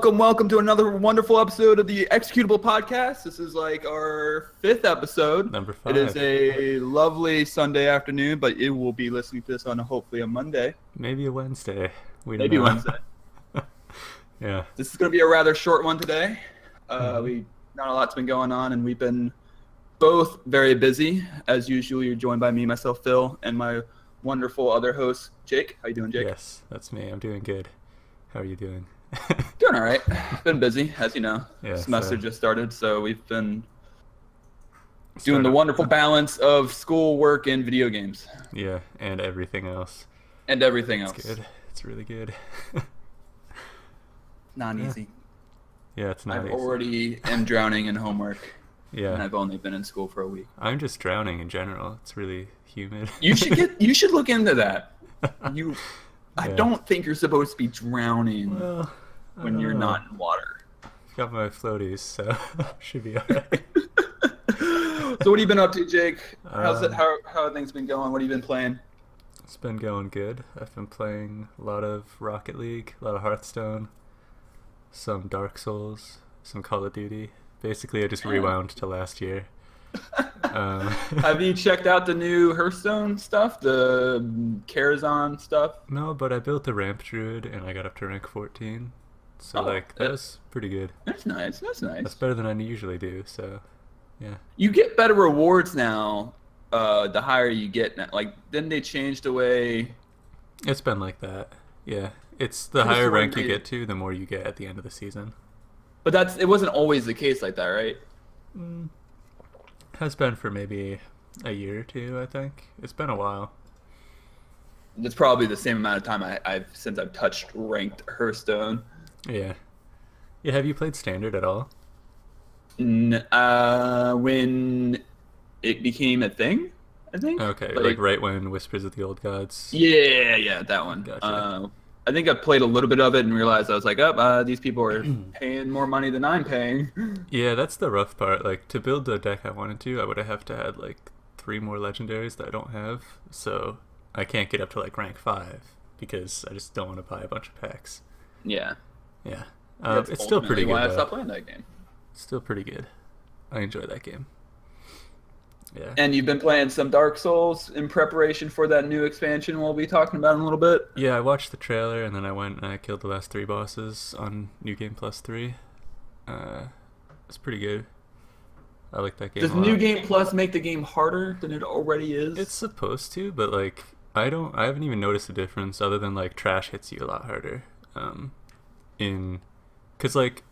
Welcome to another wonderful episode of the Executable podcast. This is like our 5th episode. Number 5. It is a lovely Sunday afternoon, but it will be listening to this on hopefully a Monday. Maybe a Wednesday. Maybe Wednesday. Yeah. This is going to be a rather short one today. Not a lot's been going on, and we've been both very busy. As usual, you're joined by me, myself, Phil, and my wonderful other host, Jake. How you doing, Jake? Yes, that's me. I'm doing good. How are you doing? Doing all right. Been busy, as you know. Yeah, Semester just started, so we've been doing the wonderful balance of school, work, and video games. Yeah, and everything else. It's good. It's really good. Not easy. Yeah, it's not easy. I already am drowning in homework. Yeah. And I've only been in school for a week. I'm just drowning in general. It's really humid. You should look into that. I don't think you're supposed to be drowning when you're not in water. Got my floaties, so should be alright. So what have you been up to, Jake? How have things been going? What have you been playing? It's been going good. I've been playing a lot of Rocket League, a lot of Hearthstone, some Dark Souls, some Call of Duty. Basically, I just rewound to last year. Have you checked out the new Hearthstone stuff, the Karazhan stuff? No, but I built a ramp druid and I got up to rank 14. So that was pretty good. That's nice. That's better than I usually do. So, yeah. You get better rewards now. The higher you get now. Like, didn't they change the way? It's been like that. Yeah, it's the higher rank you get to, the more you get at the end of the season. But it wasn't always the case like that, right? Has been for maybe a year or two, I think. It's been a while. It's probably the same amount of time since I've touched ranked Hearthstone. Yeah. Yeah, have you played Standard at all? When it became a thing, I think. Okay, like right when Whispers of the Old Gods. Yeah, that one. Gotcha. I think I played a little bit of it and realized I was like, these people are paying more money than I'm paying. Yeah, that's the rough part. Like, to build the deck I wanted to, I would have to add like 3 more legendaries that I don't have. So I can't get up to like rank 5 because I just don't want to buy a bunch of packs. Yeah. Yeah. It's still pretty good. Why I stopped playing that game. It's still pretty good. I enjoy that game. Yeah. And you've been playing some Dark Souls in preparation for that new expansion we'll be talking about in a little bit? Yeah, I watched the trailer and then I went and I killed the last 3 bosses on New Game Plus 3. It's pretty good. I like that game. Does New Game Plus make the game harder than it already is? It's supposed to, but like I haven't even noticed a difference other than like trash hits you a lot harder. Cause like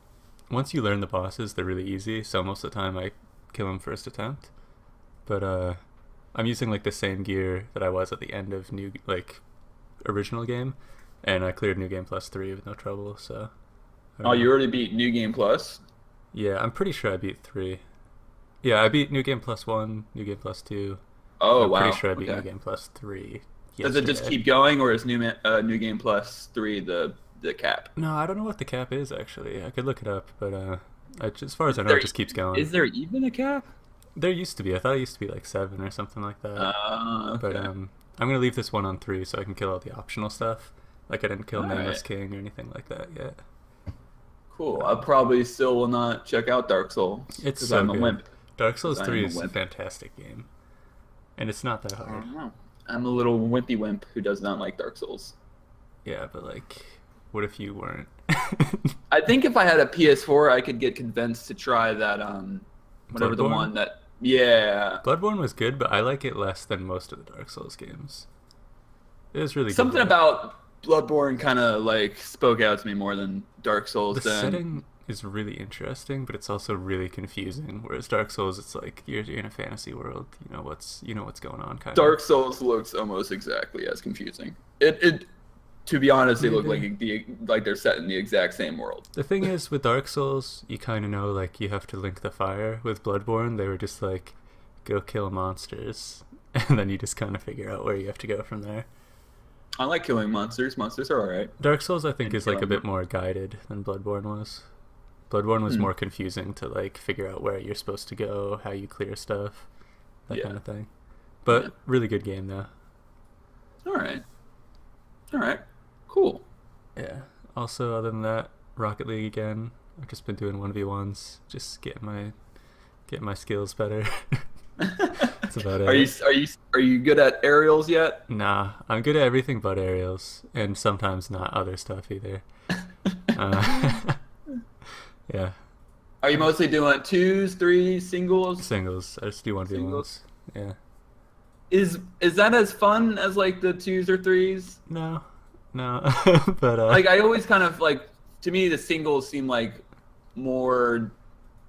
once you learn the bosses, they're really easy, so most of the time I kill them first attempt. But I'm using like the same gear that I was at the end of original game, and I cleared New Game Plus 3 with no trouble. So. You already beat New Game Plus? Yeah, I'm pretty sure I beat 3. Yeah, I beat New Game Plus 1, New Game Plus 2. Oh, I'm wow. pretty sure I beat New Game Plus 3. Does it just keep going, or is New Game Plus 3 the cap? No, I don't know what the cap is actually. I could look it up, but as far as I know, it just keeps going. Is there even a cap? There used to be. I thought it used to be like 7 or something like that. Okay. But I'm gonna leave this one on 3 so I can kill all the optional stuff. Like I didn't kill Nameless King or anything like that yet. Cool. I probably still will not check out Dark Souls. It's so I'm good. a wimp. Dark Souls 3 is a fantastic game, and it's not that hard. I don't know. I'm a little wimpy wimp who does not like Dark Souls. Yeah, but like, what if you weren't? I think if I had a PS4, I could get convinced to try that whatever Bloodborne? the one that. Yeah. Bloodborne was good, but I like it less than most of the Dark Souls games. It was really something good. about Bloodborne kind of like spoke out to me more than Dark Souls. The setting is really interesting, but it's also really confusing. Whereas Dark Souls, it's like you're in a fantasy world. You know what's going on. Kind Dark Souls looks almost exactly as confusing. It to be honest, they look like they're set in the exact same world. The thing is, with Dark Souls, you kind of know like you have to link the fire. With Bloodborne, they were just like, go kill monsters, and then you just kind of figure out where you have to go from there. I like killing monsters. Monsters are alright. Dark Souls, I think, And is like a killing bit them. more guided than Bloodborne was. Bloodborne was Hmm. more confusing to like figure out where you're supposed to go, how you clear stuff, that kind Yeah. of thing. Yeah. But really good game though. Alright. Alright. Cool. Yeah. Also, other than that, Rocket League again. I've just been doing 1v1s, just getting my skills better. That's about Are you it. are you good at aerials yet? Nah, I'm good at everything but aerials, and sometimes not other stuff either. Uh, yeah, Are you mostly doing twos, threes, singles? singles. I just do 1v1s. Singles. Yeah. Is that as fun as like the twos or threes? No, no. But Like I always kind of like, to me the singles seem like more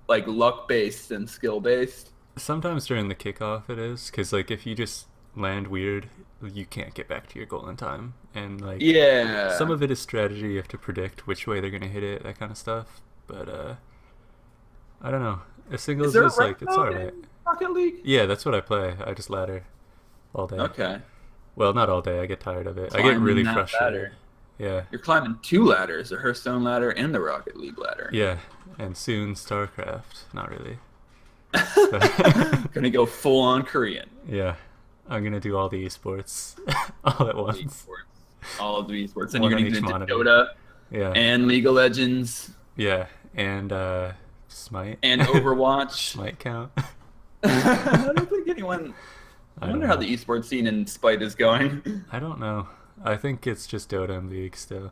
like luck based than skill based. sometimes during the kickoff it is, because like if you just land weird, you can't get back to your goal in time, and like Yeah. some of it is strategy. You have to predict which way they're gonna hit it, that kind of stuff. But I don't know. A Is singles there a is like rank it's mode alright. in Rocket League? Yeah, that's what I play. I just ladder all day. Okay. Well, not all day. I get tired of it. I get Climbing really that frustrated. ladder. Yeah. You're climbing two ladders, the Hearthstone ladder and the Rocket League ladder. Yeah. And soon StarCraft. Not really. Gonna go full on Korean. Yeah. I'm gonna do all the esports all at once. Esports. All of the esports. And One you're on gonna get each into monitor. Dota Yeah. and League of Legends Yeah. And Smite. and Overwatch. Smite count. I don't think anyone. I don't wonder how know. the esports scene in Spite is going. I don't know. I think it's just Dota and League still.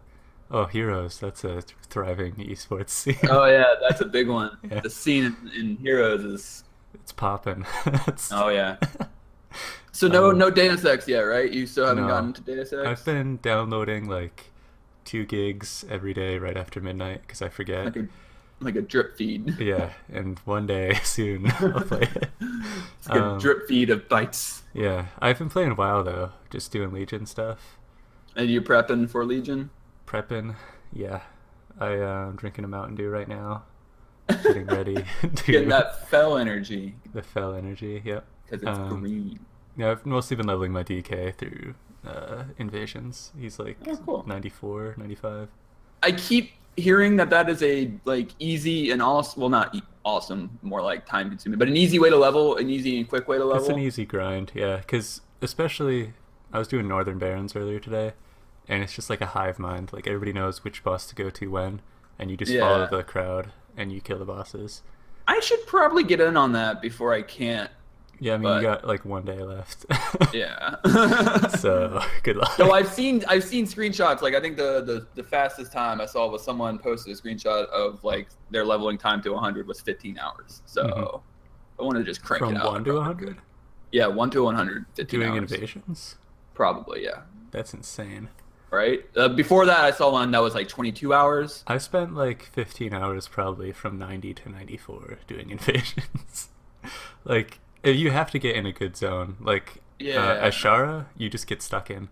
Oh, Heroes. That's a thriving esports scene. Oh yeah, that's a big one. Yeah. The scene in Heroes is. It's popping. Oh yeah. So no Um, no Deus Ex yet, right? You still haven't no. gotten to Deus Ex. I've been downloading like 2 gigs every day right after midnight because I forget. like a drip feed. Yeah, and one day soon I'll play it. It's like a drip feed of bytes. Yeah, I've been playing a while though, just doing Legion stuff, And you prepping for Legion? prepping. Yeah, I'm drinking a Mountain Dew right now, getting ready to Getting that fell energy the fell energy. Yep. because it's green. Yeah, I've mostly been leveling my DK through invasions. He's like Oh, cool. 94, 95. I keep hearing that is a like easy and awesome. Well, not awesome, more like time consuming, but an easy way to level, an easy and quick way to level. It's an easy grind, yeah. Because especially, I was doing Northern Barons earlier today, and it's just like a hive mind. Like everybody knows which boss to go to when, and you just follow the crowd and you kill the bosses. I should probably get in on that before I can't. Yeah, I mean But- you got like 1 day left. Yeah. So good luck. No, I've seen screenshots. Like I think the fastest time I saw was someone posted a screenshot of like their leveling time to 100 was 15 hours. So Mhm. I want to just crank From it out. 1 to 100, Yeah, 1 to 100. 15 doing hours. invasions. Probably, yeah. That's insane. Right. Before that, I saw one that was like 22 hours. I spent like 15 hours probably from 90 to 94 doing invasions. Like, if you have to get in a good zone. Like, Yeah. Ashara, you just get stuck in.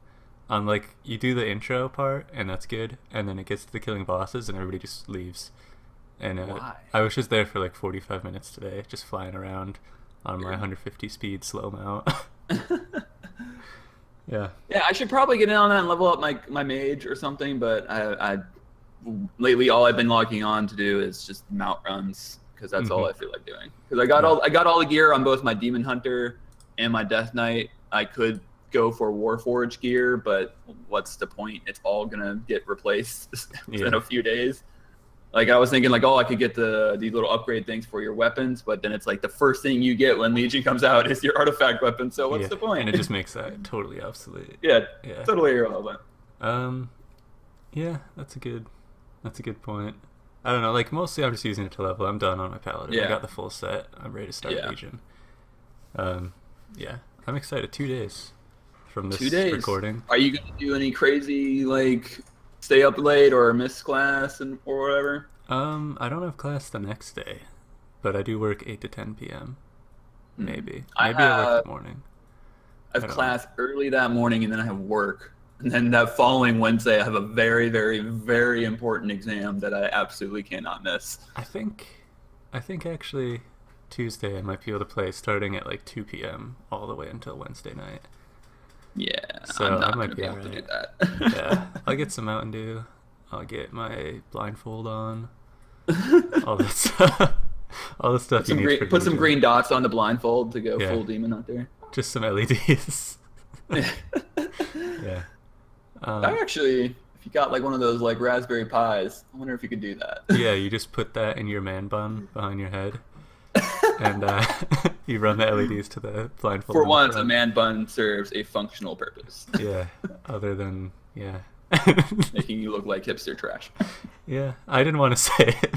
On like, you do the intro part, and that's good, and then it gets to the killing bosses, and everybody just leaves. And Why? I was just there for like 45 minutes today, just flying around on my 150 speed slow mount. Yeah. Yeah, I should probably get in on that and level up my mage or something. But I lately all I've been logging on to do is just mount runs because that's all I feel like doing. Because I got all the gear on both my Demon Hunter and my Death Knight. I could go for Warforged gear, but what's the point? It's all gonna get replaced in a few days. Like I was thinking, like, oh, I could get these little upgrade things for your weapons, but then it's like the first thing you get when Legion comes out is your artifact weapon. So what's the point? And it just makes that totally obsolete. yeah, Yeah. totally irrelevant. Yeah, that's a good point. I don't know, like mostly I'm just using it to level. I'm done on my paladin. I Yeah. got the full set. I'm ready to start Yeah. Legion. Yeah, I'm excited. 2 days from this 2 days. recording. Are you gonna do any crazy like stay up late or miss class or whatever? I don't have class the next day, but I do work 8 to 10 p.m. Maybe. I Maybe I work have- the morning. I have I don't class early that morning, and then I have work. And then that following Wednesday, I have a very, very, very important exam that I absolutely cannot miss. I think actually Tuesday I might be able to play starting at like 2 p.m. all the way until Wednesday night. Yeah, So I'm I not might gonna be be able to do alright. that. Yeah, I'll get some Mountain Dew. I'll get my blindfold on. All that stuff. All the stuff you need for Put some DJ. green dots on the blindfold to go Yeah, full demon out there. just some LEDs. Yeah. I actually, if you got like one of those like Raspberry Pis, I wonder if you could do that. Yeah, you just put that in your man bun behind your head, and you run the LEDs to the blindfold. For in the once, a front. man bun serves a functional purpose. Yeah. Other than yeah. Making you look like hipster trash. Yeah, I didn't want to say it.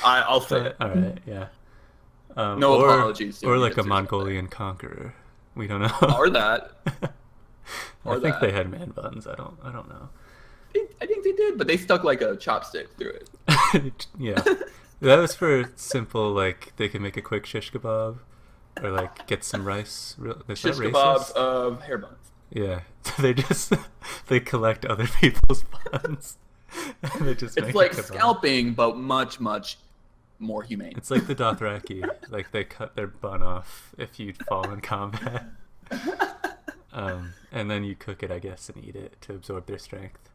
I'll say But, it. all right, yeah. No apologies to Or any like a hipsters out Mongolian conqueror. We don't know. Or that. I think they had man buns. I don't know. I think they did, but they stuck like a chopstick through it. Yeah, that was for simple. Like they could make a quick shish kebab, or like get some rice. Is Shish that kebabs racist? of hair buns. Yeah, they collect other people's buns. And they just It's make like a kebab. scalping, but much, much more humane. It's like the Dothraki. Like they cut their bun off if you fall in combat. And then you cook it, I guess, and eat it to absorb their strength.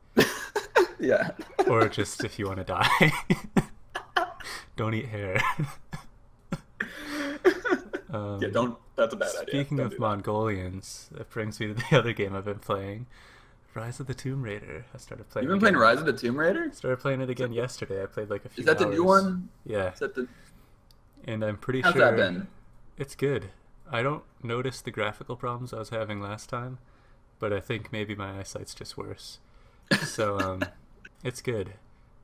Yeah. Or just if you want to die. Don't eat hair. Yeah, don't. That's a bad idea. Speaking Don't of do that. Mongolians, that brings me to the other game I've been playing, Rise of the Tomb Raider. I started playing. You've been playing again. Rise of the Tomb Raider? Started playing it again yesterday. I played like a few. Is that the new hours. one? Yeah. Is that the? And I'm pretty How's sure that been? it's good. I don't notice the graphical problems I was having last time, but I think maybe my eyesight's just worse. So it's good.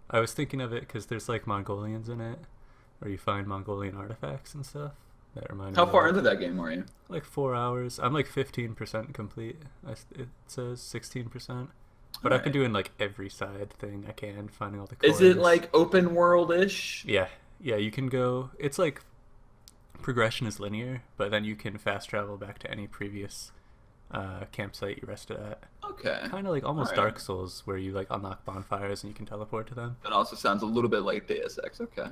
I was thinking of it because there's like Mongolians in it, or you find Mongolian artifacts and stuff. That remind How me far of, into that game are you? like 4 hours. I'm like 15% complete. It says 16%, but I've been doing like every side thing I can, finding all the coins. Is it like open world-ish? Yeah, you can go. It's like progression is linear, but then you can fast travel back to any previous campsite you rested at. Okay. Kind of like almost Alright. Dark Souls, where you like unlock bonfires and you can teleport to them. That also sounds a little bit like Deus Ex. Okay.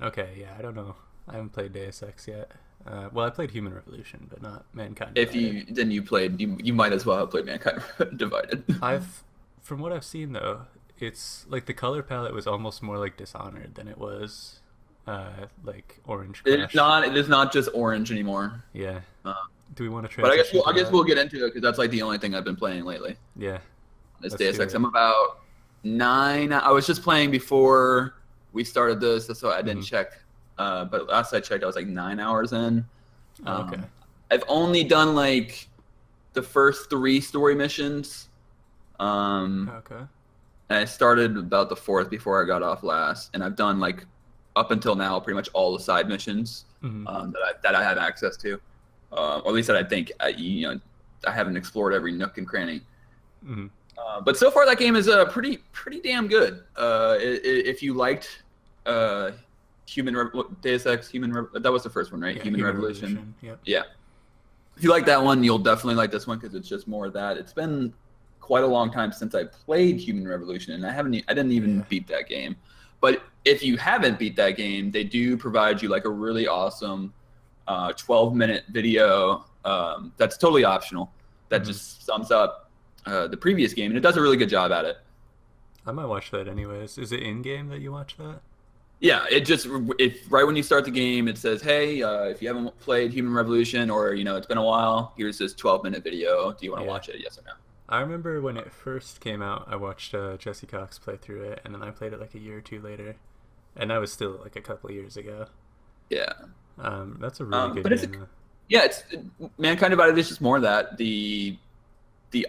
Okay, yeah, I don't know. I haven't played Deus Ex yet. Well, I played Human Revolution, but not Mankind If Divided. you played, you might as well have played Mankind Divided. From what I've seen though, it's like the color palette was almost more like Dishonored than it was like Orange Crush. It is not just orange anymore. Yeah. Uh, Do we want to But transition? I to guess that? we'll get into it because that's like the only thing I've been playing lately. Yeah. It's Let's Deus do Ex. it. I'm about 9. I was just playing before we started this, so I didn't check. But last I checked, I was like 9 hours in. Oh, okay. I've only done like the first 3 story missions. Okay. And I started about the 4th before I got off last, and I've done like up until now pretty much all the side missions Mhm. that I have access to, or at least that I think I haven't explored every nook and cranny. Mhm. But so far that game is pretty damn good. If you liked Deus Ex, that was the first one, right? Yeah, Human Revolution. Yep. Yeah. If you like that one, you'll definitely like this one because it's just more of that. It's been quite a long time since I played Human Revolution, and I didn't even beat that game. But if you haven't beat that game, they do provide you like a really awesome 12-minute video that's totally optional that just sums up the previous game, and it does a really good job at it. I might watch that anyways. Is it in game that you watch that? Yeah, if right when you start the game, it says, "Hey, if you haven't played Human Revolution or it's been a while, here's this 12-minute video. Do you want to watch it? Yes or no?" I remember when it first came out, I watched Jesse Cox play through it, and then I played it like a year or two later, and that was still like a couple of years ago. Yeah. That's a really good but it's game. it's Mankind Divided is just more of that. The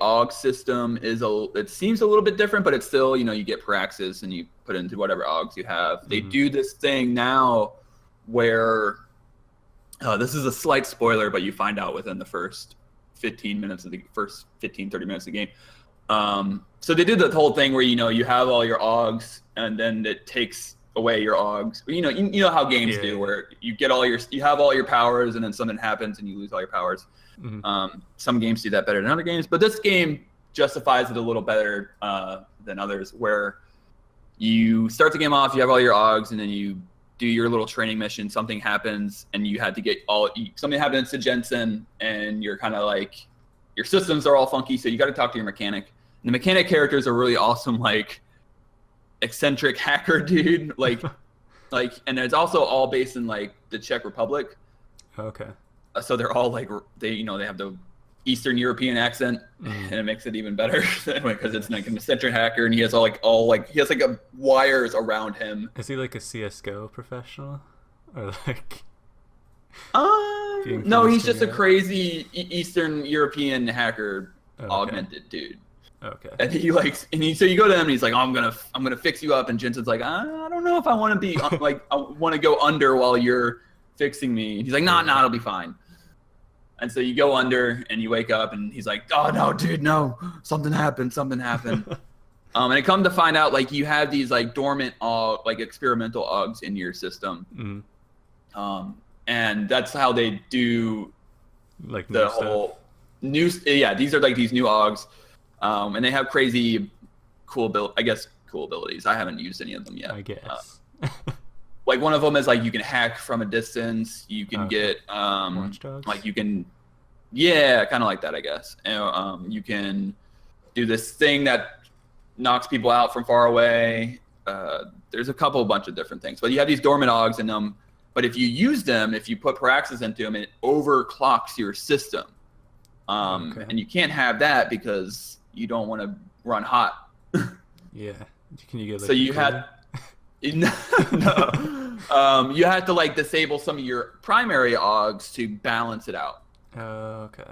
AUG system it seems a little bit different, but it's still, you get Praxis and you put it into whatever AUGs you have. They do this thing now where this is a slight spoiler, but you find out within the first 30 minutes of the game. So they did the whole thing where you have all your AUGs and then it takes away your AUGs. You know how games do, where you have all your powers and then something happens and you lose all your powers. Some games do that better than other games, but this game justifies it a little better than others, where you start the game off, you have all your AUGs, and then you do your little training mission. Something happens, and you had to get something happens to Jensen, and you're kind of like your systems are all funky, so you got to talk to your mechanic. And the mechanic characters are really awesome, like eccentric hacker dude, like and it's also all based in like the Czech Republic. Okay. So they're all like they have the Eastern European accent, and it makes it even better because it's like an eccentric hacker, and he has he has like a wires around him. Is he like a CS:GO professional, or like? No, he's just a crazy Eastern European hacker, augmented dude. Okay. And so you go to him and he's like, oh, I'm gonna fix you up, and Jensen's like, I don't know if I want to be like I want to go under while you're fixing me. And he's like, nah, it'll be fine. And so you go under and you wake up and he's like, oh no, dude, no, something happened. And it come to find out like you have these like dormant like experimental AUGs in your system. And that's how they do like the whole new. Yeah, these are like these new AUGs, and they have crazy cool abilities. I haven't used any of them yet. I guess. Like one of them is like you can hack from a distance. You can get like you can, kind of like that, I guess. And you can do this thing that knocks people out from far away. There's a bunch of different things, but you have these dormant AUGs in them. But if you use them, if you put Praxis into them, it overclocks your system. And you can't have that because you don't want to run hot. Yeah. Can you get like so you had no. You have to like disable some of your primary AUGs to balance it out. Okay.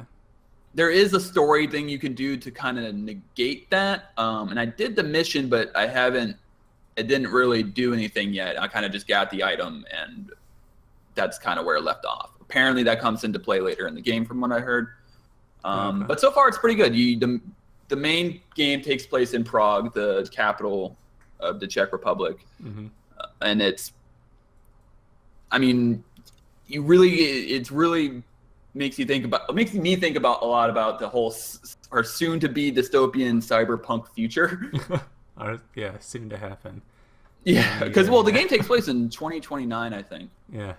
There is a story thing you can do to kind of negate that. And I did the mission, but it didn't really do anything yet. I kind of just got the item, and that's kind of where it left off. Apparently that comes into play later in the game from what I heard. But so far it's pretty good. The main game takes place in Prague, the capital of the Czech Republic. And it really makes me think about a lot about the whole our soon to be dystopian cyberpunk future. Yeah, soon to happen. Yeah, because the game takes place in 2029, I think. Yeah.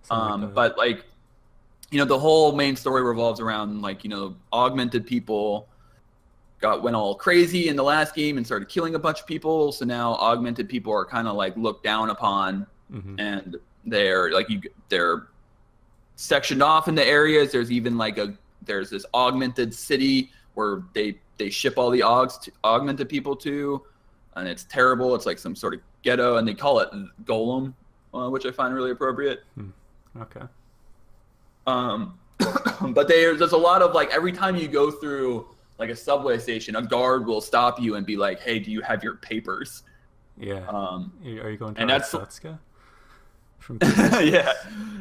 But like, the whole main story revolves around like, augmented people went all crazy in the last game and started killing a bunch of people. So now augmented people are kind of like looked down upon, and they're sectioned off into areas. There's even like there's this augmented city where they ship all the augmented people to, and it's terrible. It's like some sort of ghetto, and they call it Golem, which I find really appropriate. Okay. But there's a lot of like every time you go through like a subway station, a guard will stop you and be like, "Hey, do you have your papers?" Yeah. Are you going to Arstotzka? Yeah.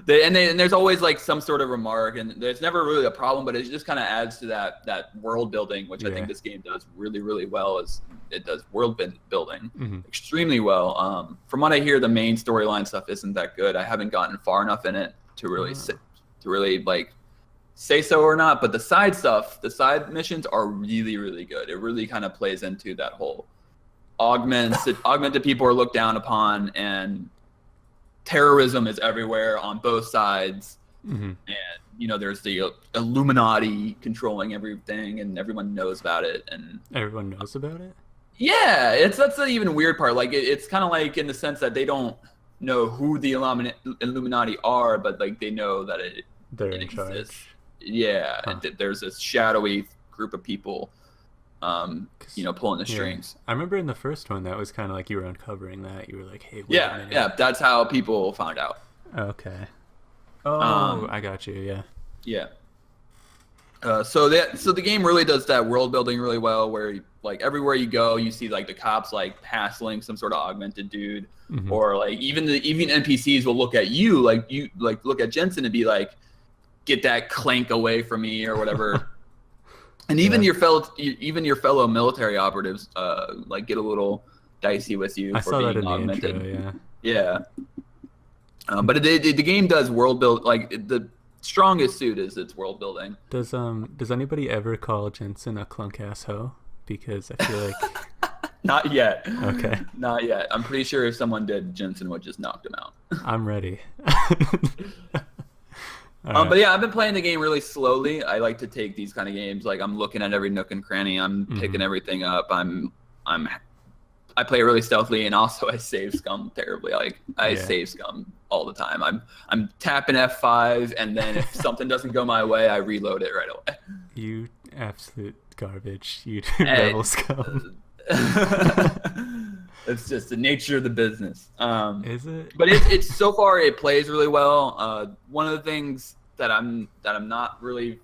And there's always like some sort of remark, and there's never really a problem, but it just kind of adds to that world building, which I think this game does really, really well. It does world building extremely well. From what I hear, the main storyline stuff isn't that good. I haven't gotten far enough in it to really like say so or not, but the side missions are really, really good. It really kind of plays into that whole augmented people are looked down upon, and terrorism is everywhere on both sides. And there's the Illuminati controlling everything, and everyone knows about it. And everyone knows about it? Yeah, that's the even weird part. Like it's kind of like in the sense that they don't know who the Illuminati are, but like they know that it in exists. Charge. Yeah, and there's this shadowy group of people, pulling the strings. I remember in the first one that was kind of like you were uncovering that. You were like, "Hey, wait a minute." Yeah, that's how people found out. Okay. Oh, I got you. Yeah. Yeah. So the game really does that world building really well, where like everywhere you go, you see like the cops like hassling some sort of augmented dude, or like even NPCs will look at you look at Jensen and be like, "Get that clank away from me," or whatever. And even your fellow military operatives like get a little dicey with you I for saw being that in augmented. the intro, Yeah. But the game does world build, like the strongest suit is its world building. Does anybody ever call Jensen a clunk ass hoe? Because I feel like Not yet. Okay. Not yet. I'm pretty sure if someone did, Jensen would just knock him out. I'm ready. All right. But yeah, I've been playing the game really slowly. I like to take these kind of games. Like I'm looking at every nook and cranny. I'm picking everything up. I play really stealthily, and also I save scum terribly. Like I save scum all the time. I'm tapping F5, and then if something doesn't go my way, I reload it right away. You absolute garbage. You Hey. rebel scum. It's just the nature of the business. Is it? But it's so far it plays really well. One of the things that I'm not really,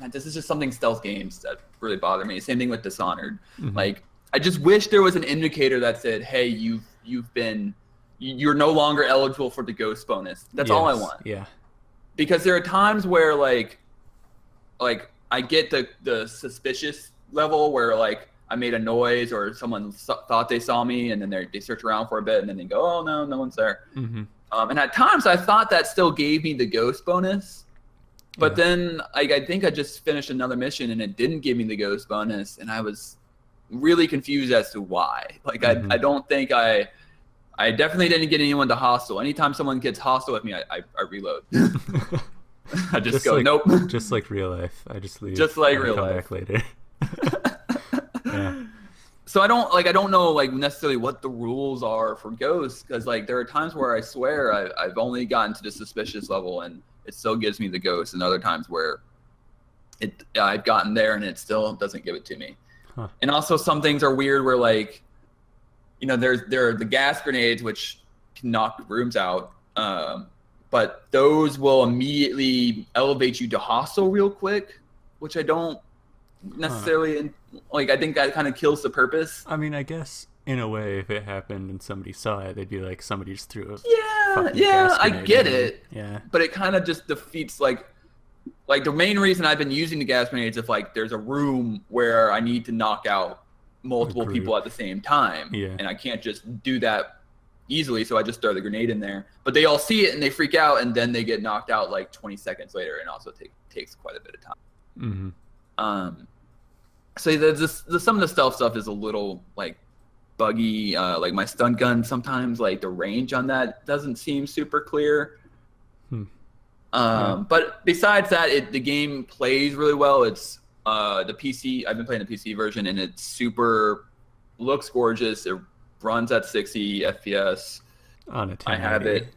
this is just something stealth games that really bother me. Same thing with Dishonored. Like I just wish there was an indicator that said, hey, you're no longer eligible for the ghost bonus. That's all I want. Yeah. Because there are times where like I get the suspicious level where like I made a noise or someone thought they saw me, and then they search around for a bit, and then they go, oh no one's there. And at times I thought that still gave me the ghost bonus, but then I think I just finished another mission and it didn't give me the ghost bonus, and I was really confused as to why. Like I don't think I definitely didn't get anyone to hostile. Anytime someone gets hostile with me, I reload. I just go, like, nope. Just like real life. I just leave. Just like and real come life. back later. Yeah. So I don't know like necessarily what the rules are for ghosts, because like there are times where I swear I've only gotten to the suspicious level and it still gives me the ghost, and other times where I've gotten there and it still doesn't give it to me. And also some things are weird where like, you know, there are the gas grenades which can knock rooms out, but those will immediately elevate you to hostile real quick, which I don't necessarily like. I think that kind of kills the purpose. I mean, I guess in a way, if it happened and somebody saw it, they'd be like, somebody just threw a gas I grenade get in. it. Yeah. But it kind of just defeats like the main reason I've been using the gas grenades, if like there's a room where I need to knock out multiple people at the same time, and I can't just do that easily, so I just throw the grenade in there. But they all see it and they freak out, and then they get knocked out like 20 seconds later, and also takes quite a bit of time. So some of the stealth stuff is a little like buggy. Like my stun gun, sometimes like the range on that doesn't seem super clear. But besides that, the game plays really well. It's the PC. I've been playing the PC version, and it's looks gorgeous. It runs at 60 FPS. On a 1080. I have it.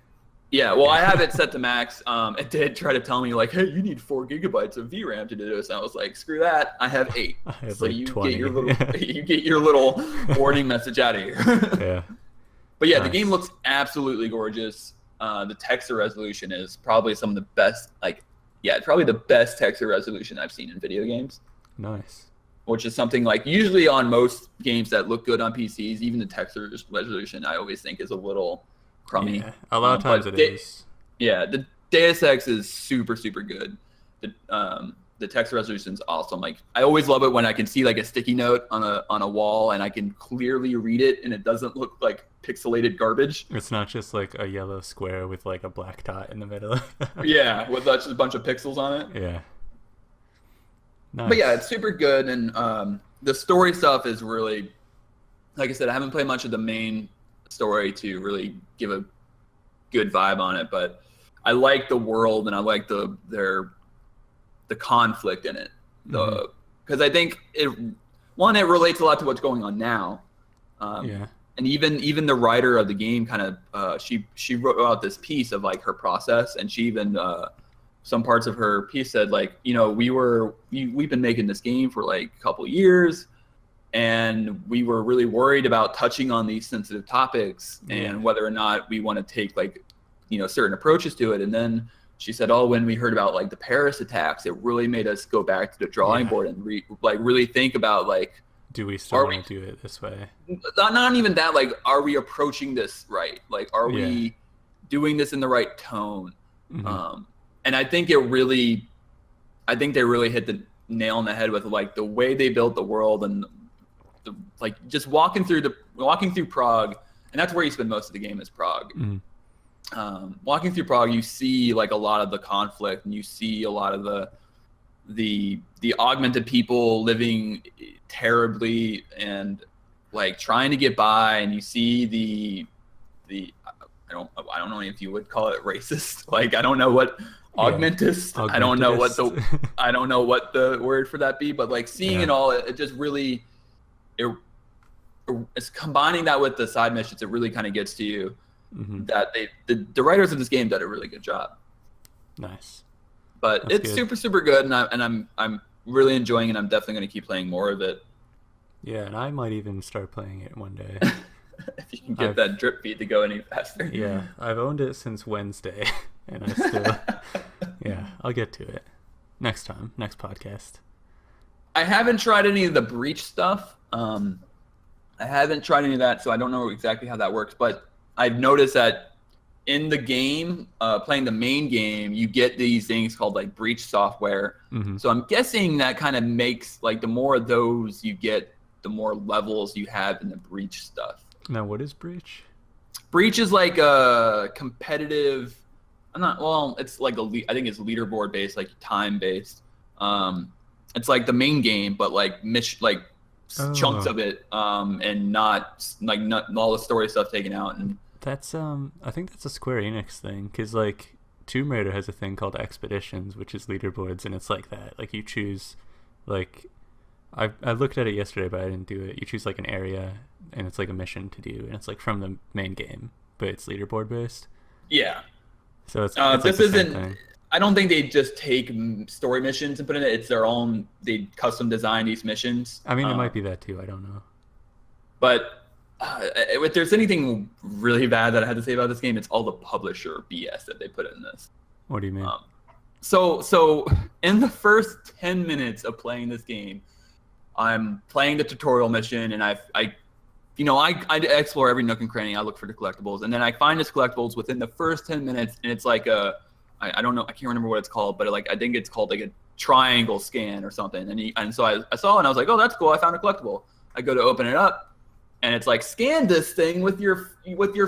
Yeah, well, I have it set to max. It did try to tell me like, hey, you need 4 gigabytes of VRAM to do this. And I was like, screw that. I have 8. I have so like you 20. get your little warning message out of here. Yeah. But yeah, the game looks absolutely gorgeous. The texture resolution is probably some of the best. It's probably the best texture resolution I've seen in video games. Nice. Which is something like usually on most games that look good on PCs, even the texture resolution I always think is a little crummy. Yeah, a lot of times it is. Yeah, the Deus Ex is super, super good. The text resolution is awesome. Like I always love it when I can see like a sticky note on a wall and I can clearly read it and it doesn't look like pixelated garbage. It's not just like a yellow square with like a black dot in the middle. Yeah, with just a bunch of pixels on it. Yeah. Nice. But yeah, it's super good, and the story stuff is really, like I said, I haven't played much of the main story to really give a good vibe on it, but I like the world and I like the conflict in it. Because I think it relates a lot to what's going on now. And even the writer of the game kind of she wrote out this piece of like her process, and she even some parts of her piece said like, you know, we've been making this game for like a couple years, and we were really worried about touching on these sensitive topics and whether or not we want to take like, you know, certain approaches to it. And then she said, oh, when we heard about like the Paris attacks, it really made us go back to the drawing board and really think about like, do we still want to do it this way? Not even that, like, are we approaching this right? Like, are we doing this in the right tone? And I think they really hit the nail on the head with like the way they built the world and like just walking through Prague, and that's where you spend most of the game is Prague. Walking through Prague, you see like a lot of the conflict, and you see a lot of the augmented people living terribly and like trying to get by, and you see the I don't know if you would call it racist. Like I don't know what augmentist. I don't know what Augmentist. I don't know what the word for that be, but like seeing it all, it just really it's combining that with the side missions. It really kind of gets to you. That the writers of this game did a really good job. Nice. But That's it's good. super good, and I'm really enjoying it. I'm definitely going to keep playing more of it. Yeah, and I might even start playing it one day. If you can get that drip feed to go any faster. Yeah, I've owned it since Wednesday, and I still, yeah, I'll get to it next time, next podcast. I haven't tried any of the breach stuff. I haven't tried any of that, so I don't know exactly how that works. But I've noticed that in the game, playing the main game, you get these things called like breach software. So I'm guessing that kind of makes like the more of those you get, the more levels you have in the breach stuff. Now, what is breach? Breach is like a competitive. It's like I think it's leaderboard based, like time based. It's like the main game, but like chunks of it, and not all the story stuff taken out. And that's I think that's a Square Enix thing, because like Tomb Raider has a thing called Expeditions, which is leaderboards, and it's like that. Like you choose, like I looked at it yesterday, but I didn't do it. You choose like an area, and it's like a mission to do, and it's like from the main game, but it's leaderboard based. Yeah. So it's like this the same isn't. thing. I don't think they just take story missions and put in it. It's their own. They custom design these missions. I mean, it might be that too. I don't know. But if there's anything really bad that I had to say about this game, it's all the publisher BS that they put in this. What do you mean? So in the first 10 minutes of playing this game, I'm playing the tutorial mission, and I explore every nook and cranny. I look for the collectibles, and then I find this collectibles within the first 10 minutes, and it's like I don't know, I can't remember what it's called, but I think it's called like a triangle scan or something. And so I saw it, and I was like, oh, that's cool. I found a collectible. I go to open it up, and it's like, scan this thing with your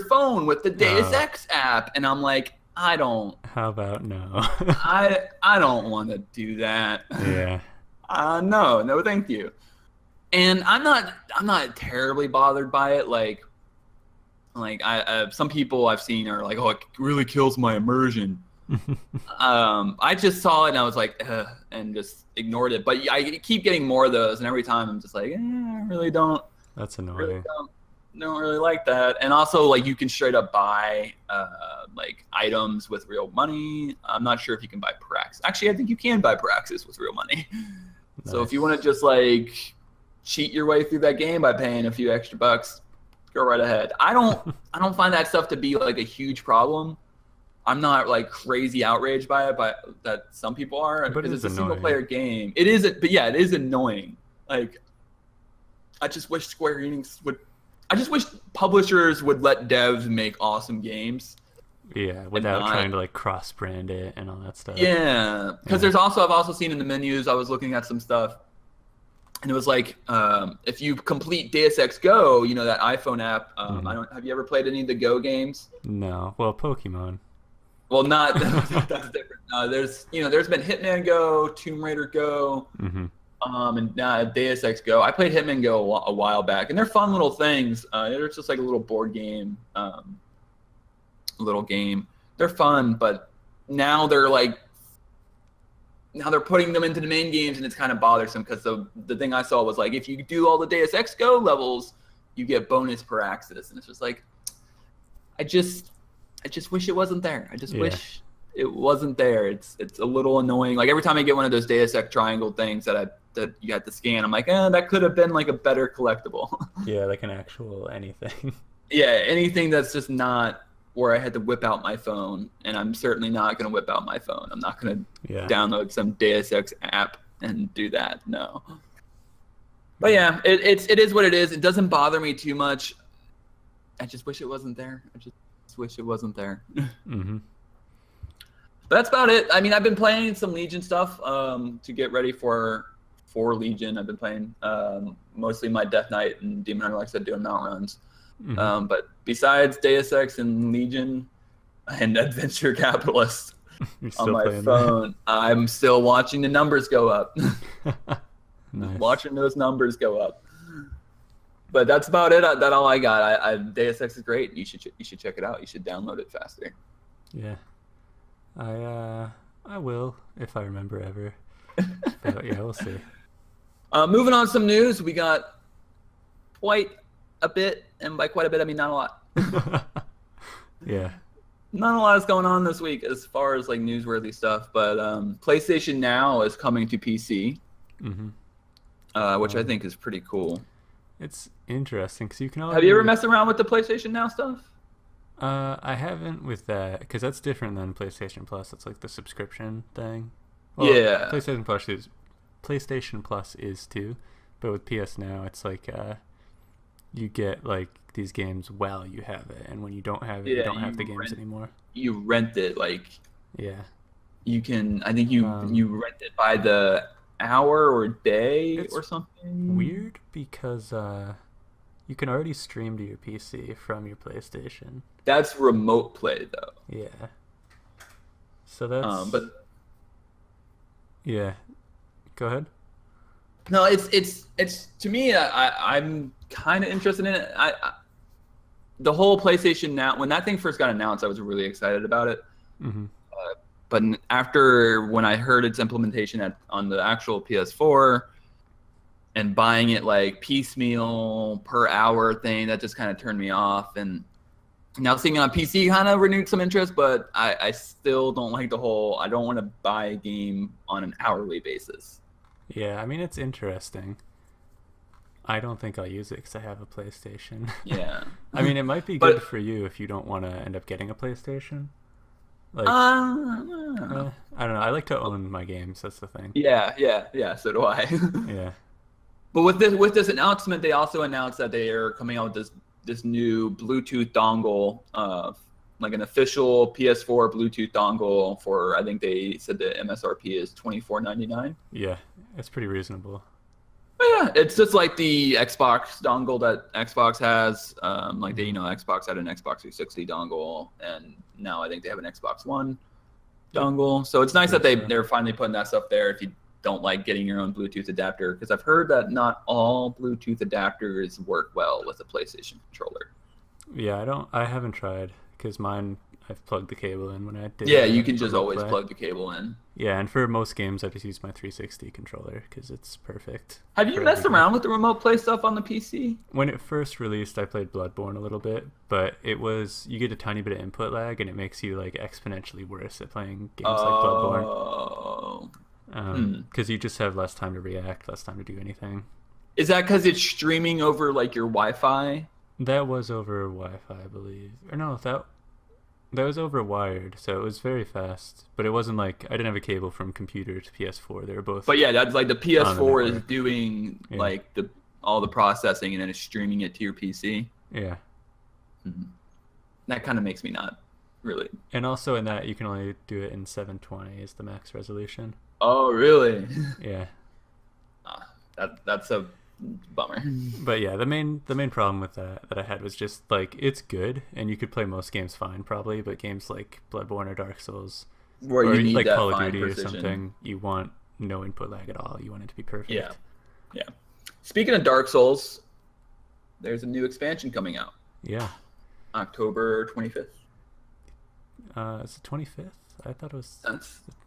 phone with the Deus Ex app, and I'm like, I don't. How about no? I don't want to do that. Yeah. No, thank you. And I'm not terribly bothered by it. Like some people I've seen are like, oh, it really kills my immersion. I just saw it and I was like, and just ignored it. But I keep getting more of those, and every time I'm just like, I really don't. That's annoying. Really don't really like that. And also, like, you can straight up buy like items with real money. I'm not sure if you can buy Praxis. Actually, I think you can buy Praxis with real money. Nice. So if you want to just like cheat your way through that game by paying a few extra bucks, go right ahead. I don't find that stuff to be like a huge problem. I'm not like crazy outraged by it, but that some people are, because it's a single player game. It is, but yeah, it is annoying. Like, I just wish Square Enix would. I just wish publishers would let devs make awesome games. Yeah, without trying to like cross brand it and all that stuff. Yeah, because I've also seen in the menus. I was looking at some stuff, and it was like, if you complete Deus Ex Go, that iPhone app. Have you ever played any of the Go games? No. Well, Pokemon. Well, not that's different. There's been Hitman Go, Tomb Raider Go, and now Deus Ex Go. I played Hitman Go a while back, and they're fun little things. They're just like a little board game, They're fun, but now they're putting them into the main games, and it's kind of bothersome, because the thing I saw was like, if you do all the Deus Ex Go levels, you get bonus Praxis, and it's just like, I just wish it wasn't there. I just wish it wasn't there. It's a little annoying. Like every time I get one of those Deus Ex triangle things that you have to scan, I'm like, that could have been like a better collectible. Yeah, like an actual anything. Yeah, anything that's just not where I had to whip out my phone, and I'm certainly not going to whip out my phone. I'm not going to download some Deus Ex app and do that. No. But yeah, it is what it is. It doesn't bother me too much. I just wish it wasn't there. I just wish it wasn't there. But that's about it. I mean, I've been playing some Legion stuff to get ready for Legion. I've been playing mostly my Death Knight and Demon Hunter, like I said, doing mount runs. But besides Deus Ex and Legion and Adventure Capitalist on my phone, I'm still watching the numbers go up. Nice. Watching those numbers go up. But that's about it. That's all I got. Deus Ex is great. You should check it out. You should download it faster. Yeah. I will if I remember ever. But yeah, we'll see. Moving on to some news, we got quite a bit, and by quite a bit I mean not a lot. Yeah. Not a lot is going on this week as far as like newsworthy stuff, but PlayStation Now is coming to PC, which I think is pretty cool. It's interesting because you can already... Have you ever messed around with the PlayStation Now stuff? I haven't with that because that's different than PlayStation Plus. It's like the subscription thing. Well, Yeah. PlayStation Plus is too, but with PS Now, it's like you get like these games while you have it, and when you don't have it, you don't have the games anymore. You rent it like you can. I think you rent it by the hour or day or something. Weird because you can already stream to your PC from your PlayStation. That's remote play though. Yeah. So that's but yeah. Go ahead. No, it's to me. I'm kind of interested in it. The whole PlayStation Now, when that thing first got announced, I was really excited about it. But after when I heard its implementation on the actual PS4 and buying it like piecemeal per hour thing, that just kind of turned me off. And now seeing it on PC kind of renewed some interest, but I still don't like the whole. I don't want to buy a game on an hourly basis. Yeah, I mean, it's interesting. I don't think I'll use it because I have a PlayStation. Yeah. I mean, it might be good for you if you don't want to end up getting a PlayStation. Like, I don't know. I like to own my games. That's the thing. Yeah. So do I. Yeah. But with this announcement, they also announced that they are coming out with this new Bluetooth dongle, like an official PS4 Bluetooth dongle for. I think they said the MSRP is $24.99. Yeah, it's pretty reasonable. But yeah, it's just like the Xbox dongle that Xbox has. Like Xbox had an Xbox 360 dongle, and now I think they have an Xbox One dongle. So it's nice that they're finally putting that stuff there. If you don't like getting your own Bluetooth adapter, because I've heard that not all Bluetooth adapters work well with a PlayStation controller. Yeah, I haven't tried because mine, I've plugged the cable in when I did. Yeah, you can just always plug the cable in. Yeah, and for most games, I just use my 360 controller because it's perfect. Have you messed around with the remote play stuff on the PC? When it first released, I played Bloodborne a little bit, but you get a tiny bit of input lag, and it makes you like exponentially worse at playing games like Bloodborne. Because you just have less time to react, less time to do anything. Is that because it's streaming over like your Wi-Fi? That was over Wi-Fi, I believe. Or no, that was over wired, so it was very fast. But it wasn't like I didn't have a cable from computer to PS4. They were both. But yeah, that's like the PS4 is doing like all the processing and then it's streaming it to your PC. Yeah. That kind of makes me not really. And also in that you can only do it in 720 is the max resolution. Oh really? Yeah. That's a bummer. But yeah, the main problem with that I had was just like it's good and you could play most games fine probably, but games like Bloodborne or Dark Souls or you need like that Call of fine Duty precision. Or something, you want no input lag at all. You want it to be perfect. Yeah. Speaking of Dark Souls, there's a new expansion coming out. Yeah. October 25th. It's the 25th? I thought it was.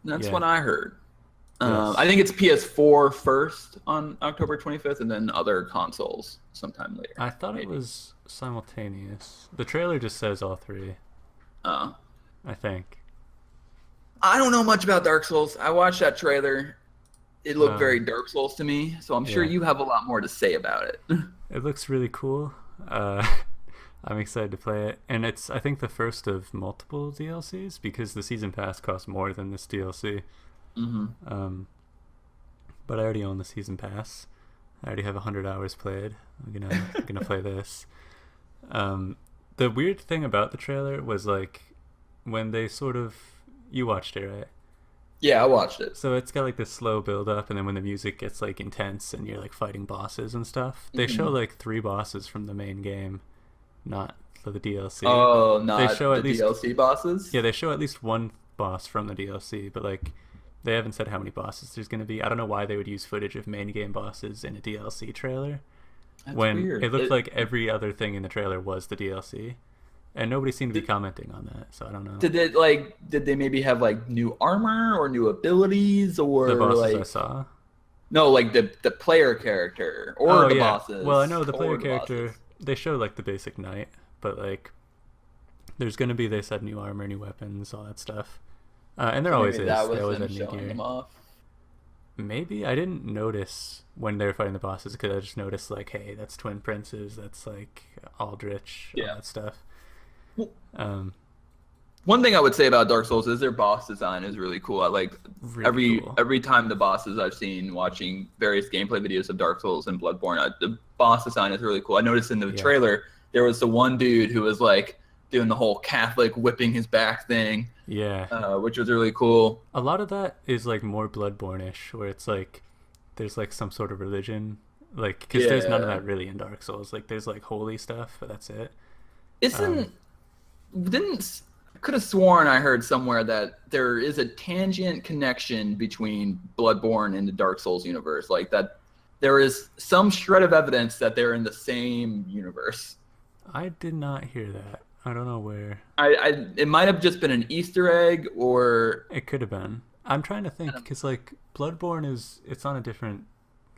That's what I heard. Yes. I think it's PS4 first on October 25th, and then other consoles sometime later. I thought it was simultaneous. The trailer just says all three. I think. I don't know much about Dark Souls. I watched that trailer. It looked very Dark Souls to me, so I'm sure you have a lot more to say about it. It looks really cool. I'm excited to play it, and it's I think the first of multiple DLCs because the season pass costs more than this DLC. But I already own the season pass. I already have 100 hours played. I'm gonna play this. The weird thing about the trailer was like when they you watched it, right? Yeah, I watched it. So it's got like this slow build up, and then when the music gets like intense and you're like fighting bosses and stuff, they show like 3 bosses from the main game, not for the DLC. Oh, not they show the at least, DLC bosses? Yeah, they show at least one boss from the DLC, but like they haven't said how many bosses there's going to be. I don't know why they would use footage of main game bosses in a DLC trailer. That's when weird. It looked like every other thing in the trailer was the DLC. and nobody seemed to be commenting on that, so I don't know. Did they maybe have like new armor or new abilities or The bosses like I saw. no, like the player character or the bosses? Well, I know the player or the character. bosses. They showed like the basic knight, but like there's gonna be, they said, new armor, new weapons, all that stuff. And there So always maybe is. that They was always them have new showing gear. them off. Maybe I didn't notice when they were fighting the bosses because I just noticed like, hey, that's Twin Princes, that's like Aldrich, all Yeah. that stuff. Well, Um, one thing I would say about Dark Souls is their boss design is really cool. I like really cool. every time the bosses I've seen watching various gameplay videos of Dark Souls and Bloodborne, the boss design is really cool. I noticed in the trailer there was the one dude who was like doing the whole Catholic whipping his back thing. Yeah. Which was really cool. A lot of that is like more Bloodborne-ish, where it's like there's like some sort of religion, like because there's none of that really in Dark Souls. Like there's like holy stuff, but that's it. I could have sworn I heard somewhere that there is a tangent connection between Bloodborne and the Dark Souls universe, like that there is some shred of evidence that they're in the same universe. I did not hear that. I don't know where. It might have just been an Easter egg, or it could have been. I'm trying to think because like Bloodborne it's on a different,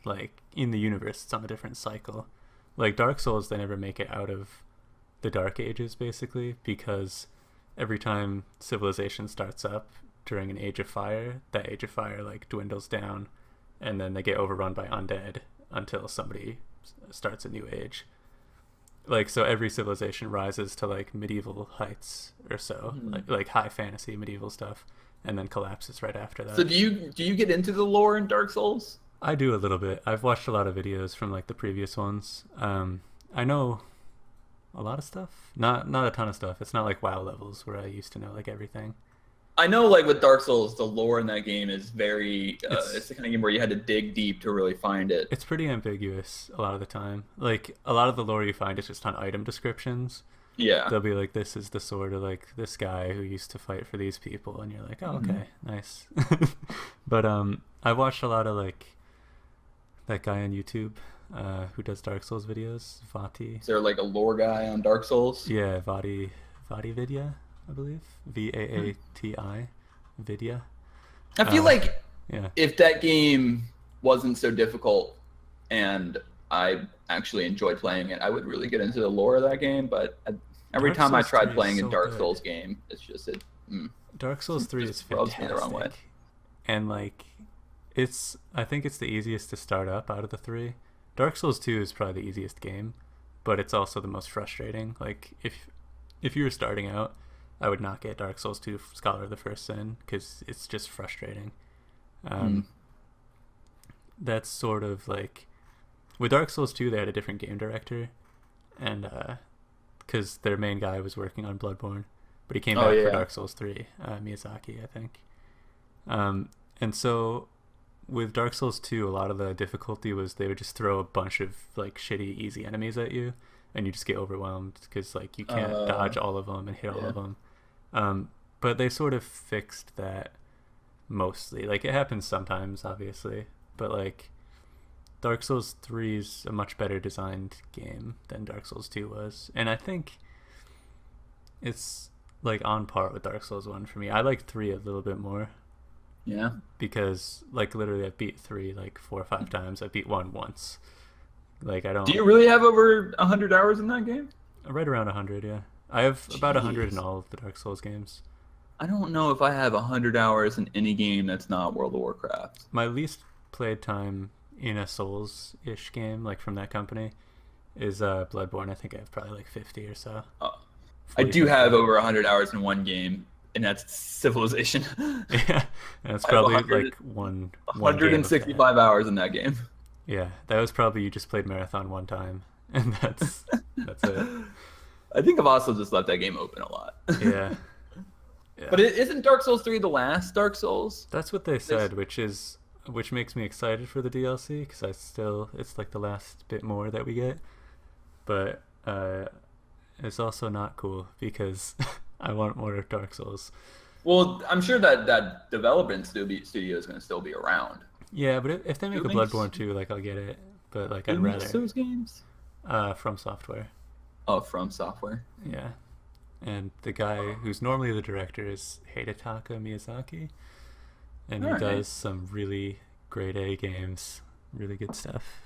like in the universe it's on a different cycle. Like Dark Souls, they never make it out of the Dark Ages basically, because every time civilization starts up during an age of fire, that age of fire like dwindles down, and then they get overrun by undead until somebody starts a new age. Like, so every civilization rises to like medieval heights or so, like high fantasy medieval stuff, and then collapses right after that. So do you get into the lore in Dark Souls? I do a little bit. I've watched a lot of videos from like the previous ones. I know a lot of stuff, not a ton of stuff. It's not like WoW levels where I used to know like everything. I know, like with Dark Souls, the lore in that game is very. It's the kind of game where you had to dig deep to really find it. It's pretty ambiguous a lot of the time. Like a lot of the lore you find is just on item descriptions. Yeah. They'll be like, "This is the sword of like this guy who used to fight for these people," and you're like, "Oh, okay, nice." But I watched a lot of like that guy on YouTube who does Dark Souls videos, Vati. Is there like a lore guy on Dark Souls? Yeah, Vati Vidya, I believe. Vaati Vidya. I feel like yeah, if that game wasn't so difficult and I actually enjoyed playing it, I would really get into the lore of that game. But every Dark time I Souls tried 3 playing is a so Dark good. Souls game, it's just Dark Souls 3 is just rubs me the wrong way. fantastic. And like I think it's the easiest to start up out of the three. Dark Souls 2 is probably the easiest game, but it's also the most frustrating. Like if you were starting out, I would not get Dark Souls 2 Scholar of the First Sin because it's just frustrating. That's sort of like with Dark Souls 2 they had a different game director, and because their main guy was working on Bloodborne, but he came back for Dark Souls 3, Miyazaki, I think. And so with Dark Souls 2, a lot of the difficulty was they would just throw a bunch of like shitty easy enemies at you, and you just get overwhelmed because like you can't dodge all of them and hit all of them. But they sort of fixed that mostly. Like it happens sometimes, obviously, but like Dark Souls 3 is a much better designed game than Dark Souls 2 was, and I think it's like on par with Dark Souls 1 for me. I like 3 a little bit more. Yeah. Because like literally I beat 3 like 4 or 5 times. I beat 1 once. Like I don't. Do you really have over 100 hours in that game? Right around 100, yeah. I have about 100 in all of the Dark Souls games. I don't know if I have 100 hours in any game that's not World of Warcraft. My least played time in a Souls-ish game, like from that company, is Bloodborne. I think I have probably like 50 or so. I do have over 100 hours in one game, and that's Civilization. Yeah, and it's probably like one 165 hours in that game. Yeah, that was probably you just played Marathon one time, and that's it. I think I've also just left that game open a lot. Yeah. But isn't Dark Souls 3 the last Dark Souls? That's what they said, which makes me excited for the DLC because it's like the last bit more that we get, but it's also not cool because I want more Dark Souls. Well, I'm sure that development studio is going to still be around. Yeah, but if they make a Bloodborne 2, like I'll get it, but like I'd rather those games. From Software. Oh, From Software. Yeah. and the guy who's normally the director is Hidetaka Miyazaki, and he All right. does some really grade A games, really good stuff.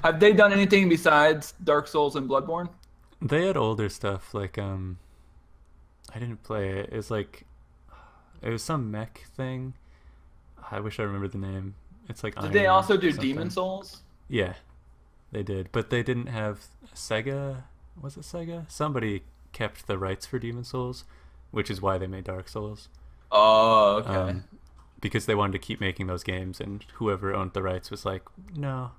Have they done anything besides Dark Souls and Bloodborne? They had older stuff like I didn't play it. It was some mech thing. I wish I remembered the name. It's like Did they Iron also do something. Demon Souls? Yeah, they did, but they didn't have Sega. Was it Sega? Somebody kept the rights for Demon Souls, which is why they made Dark Souls. Oh, okay. Because they wanted to keep making those games, and whoever owned the rights was like, no.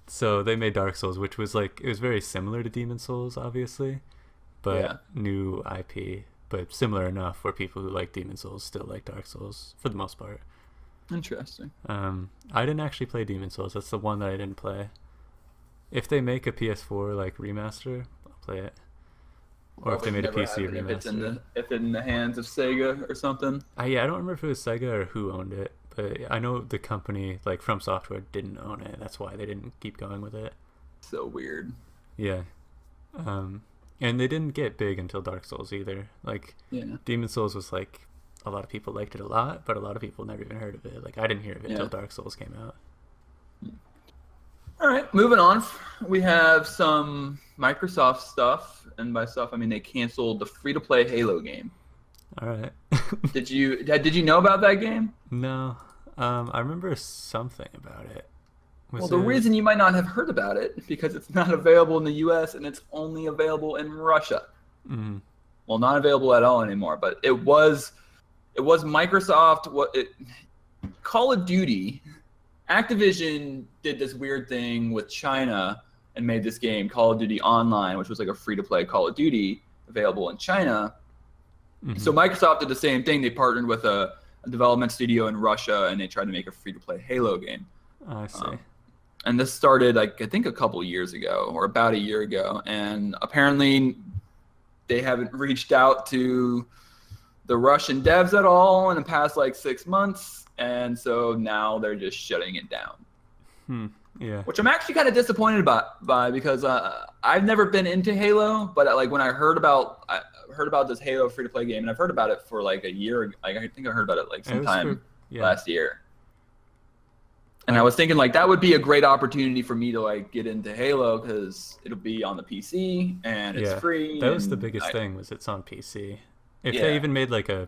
So they made Dark Souls, which was it was very similar to Demon Souls, obviously, but Yeah. new IP, but similar enough where people who like Demon Souls still like Dark Souls for the most part. Interesting. I didn't actually play Demon Souls. That's the one that I didn't play. If they make a PS4 remaster, I'll play it. Or if they made a PC remaster. If it's in the hands of Sega or something. I don't remember if it was Sega or who owned it, but I know the company, From Software, didn't own it. That's why they didn't keep going with it. So weird. Yeah. And they didn't get big until Dark Souls either. Yeah. Demon Souls was a lot of people liked it a lot, but a lot of people never even heard of it. I didn't hear of it until Dark Souls came out. All right, moving on. We have some Microsoft stuff, and by stuff I mean they canceled the free-to-play Halo game. All right. Did you know about that game? No. I remember something about it. The reason you might not have heard about it is because it's not available in the U.S. and it's only available in Russia. Mm-hmm. Well, not available at all anymore, but it was Microsoft. Call of Duty. Activision did this weird thing with China and made this game, Call of Duty Online, which was a free-to-play Call of Duty available in China. Mm-hmm. So Microsoft did the same thing. They partnered with a development studio in Russia, and they tried to make a free-to-play Halo game. I see. And this started, I think, a couple years ago, or about a year ago. And apparently they haven't reached out to the Russian devs at all in the past, 6 months. And so now they're just shutting it down. Yeah. Which I'm actually kind of disappointed by because I've never been into Halo, but when I heard about this Halo free-to-play game, and I've heard about it for a year. I think I heard about it sometime last year. And I was thinking that would be a great opportunity for me to get into Halo because it'll be on the PC and it's free. That was the biggest thing, was it's on PC. If they even made a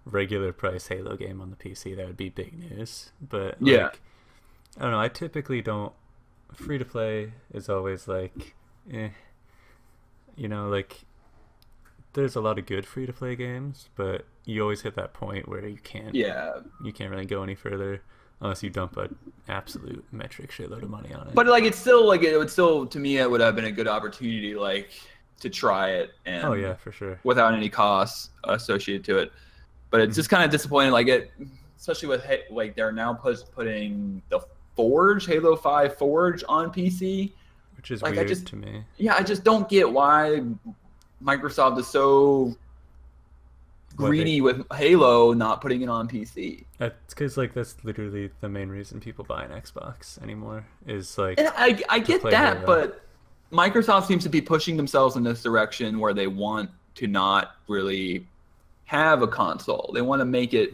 regular price Halo game on the PC, that would be big news. But I don't know, I typically don't. Free to play is always there's a lot of good free to play games, but you always hit that point where you can't really go any further unless you dump an absolute metric shitload of money on it. But it would still, to me, it would have been a good opportunity to try it, and for sure, without any costs associated to it. But it's just kind of disappointing, especially with they're now putting the Forge, Halo 5 Forge on PC, which is weird to me. Yeah, I just don't get why Microsoft is so greedy with Halo not putting it on PC. It's because that's literally the main reason people buy an Xbox anymore. Is And I get that, Halo. But Microsoft seems to be pushing themselves in this direction where they want to not really have a console. They want to make it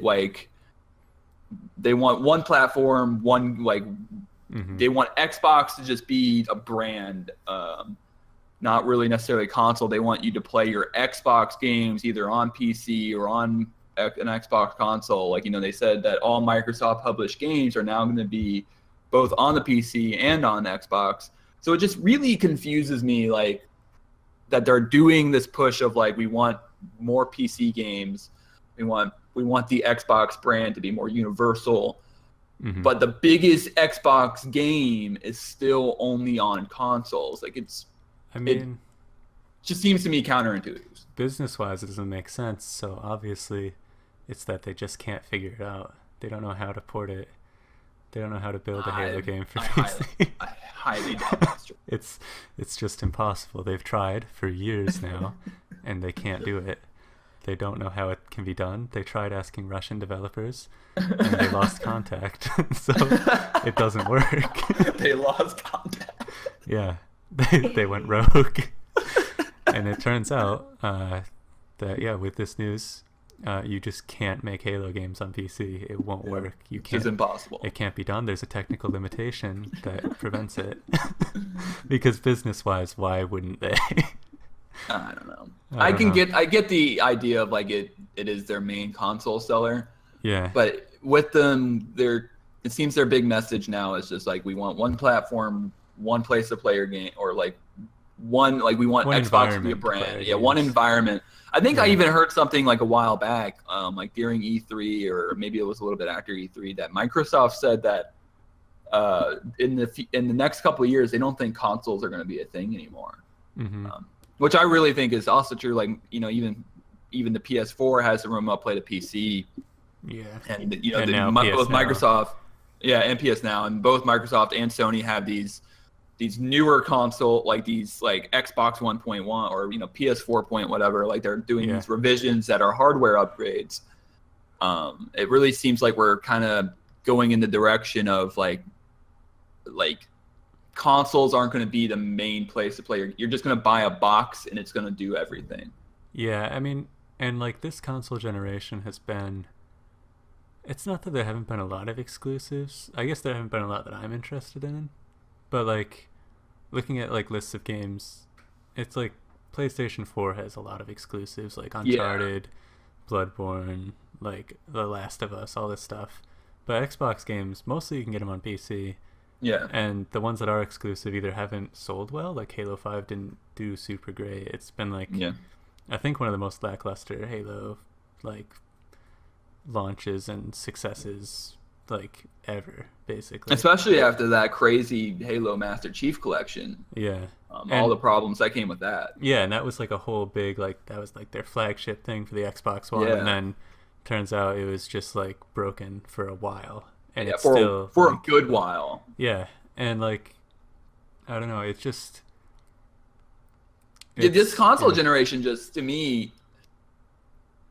they want one platform, they want Xbox to just be a brand, not really necessarily a console. They want you to play your Xbox games either on PC or on an Xbox console. They said that all Microsoft published games are now going to be both on the PC and on Xbox. So it just really confuses me, that they're doing this push of we want more PC games. We want the Xbox brand to be more universal. Mm-hmm. But the biggest Xbox game is still only on consoles. It just seems to me counterintuitive. Business-wise, it doesn't make sense. So obviously, it's that they just can't figure it out. They don't know how to port it. They don't know how to build a Halo game for PC. I highly doubt that's true. It's just impossible. They've tried for years now, and they can't do it. They don't know how it can be done. They tried asking Russian developers, and they lost contact. So it doesn't work. They lost contact. Yeah, they went rogue. And it turns out that with this news, you just can't make Halo games on PC. It won't work. You can't. It's impossible. It can't be done. There's a technical limitation that prevents it. Because business-wise, why wouldn't they? I don't know. I get the idea of like it is their main console seller. Yeah. But with them, it seems their big message now is just like we want one platform, one place to play your game, or like we want Xbox to be a brand. Yeah, one environment. I think I even heard something like a while back, like during E3 or maybe it was a little bit after E3, that Microsoft said that in the next couple of years they don't think consoles are going to be a thing anymore. Mm-hmm. Which I really think is also true. Like, you know, even the PS4 has a remote play to PC. Yeah. And both Microsoft, and PS Now, and both Microsoft and Sony have these newer console, like these like Xbox 1.1 or PS4 point whatever. Like they're doing these revisions that are hardware upgrades. It really seems like we're kind of going in the direction of like consoles aren't going to be the main place to play. You're just going to buy a box and it's going to do everything. Yeah, I mean, and like this console generation has been, it's not that there haven't been a lot of exclusives. I guess there haven't been a lot that I'm interested in. But like looking at like lists of games, it's like PlayStation 4 has a lot of exclusives like Uncharted, Bloodborne, like The Last of Us, all this stuff. But Xbox games, mostly you can get them on PC. Yeah. And the ones that are exclusive either haven't sold well, like Halo 5 didn't do super great. It's been like, I think one of the most lackluster Halo like launches and successes like ever, basically. Especially after that crazy Halo Master Chief collection. Yeah. All the problems that came with that. Yeah, and that was like a whole big, like, that was like their flagship thing for the Xbox One. And then turns out it was just like broken for a while. And it's still for a good while. Yeah, and like, I don't know, it's just... This console generation just, to me,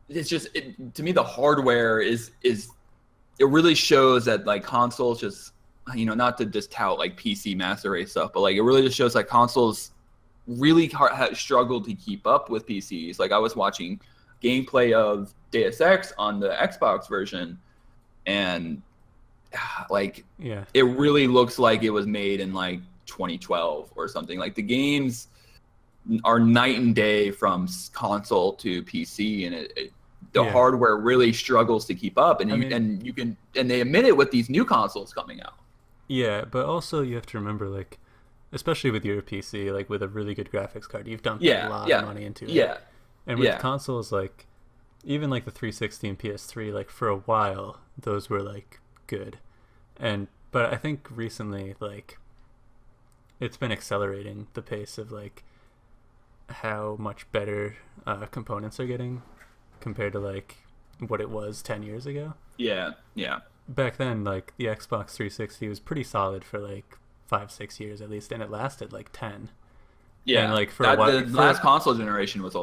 it's just, to me, the hardware is it really shows that like consoles just, not to just tout like PC master race stuff, but like it really just shows like consoles really struggled to keep up with PCs. Like I was watching gameplay of Deus Ex on the Xbox version, and like it really looks like it was made in like 2012 or something. Like the games are night and day from console to PC, and the hardware really struggles to keep up. And and they admit it with these new consoles coming out. Yeah, but also you have to remember, like, especially with your PC, like with a really good graphics card, you've dumped a lot of money into it. Yeah. And with consoles, like even like the 360 and PS3, like for a while those were like good. But I think recently, like, it's been accelerating the pace of like how much better components are getting compared to like what it was 10 years ago. Yeah. Back then, like the Xbox 360 was pretty solid for like 5-6 years at least, and it lasted like 10. Yeah, and like for a while, the last console generation was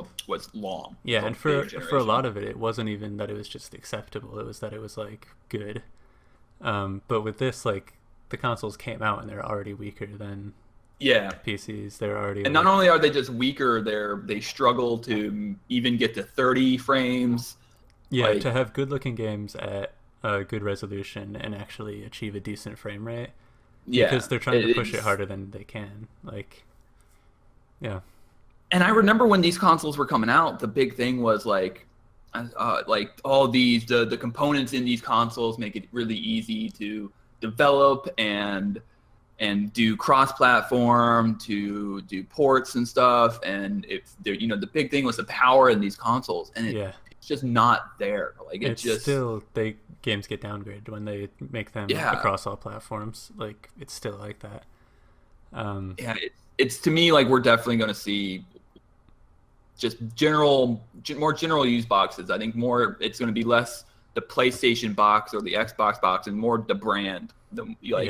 long. Yeah, and for a lot of it, it wasn't even that it was just acceptable. It was that it was like good. But with this, like the consoles came out and they're already weaker than PCs. They're already, and not only are they just weaker, they struggle to even get to 30 frames. Yeah, like, to have good looking games at a good resolution and actually achieve a decent frame rate. Yeah, because they're trying to push it harder than they can. Like, yeah. And I remember when these consoles were coming out, the big thing was like all these the components in these consoles make it really easy to develop and do cross-platform, to do ports and stuff. And the big thing was the power in these consoles, and it's just not there. Like games get downgraded when they make them across all platforms. Like it's still like that. It's to me like we're definitely going to see just more general use boxes. I think it's going to be less the PlayStation box or the Xbox box and more the brand. You're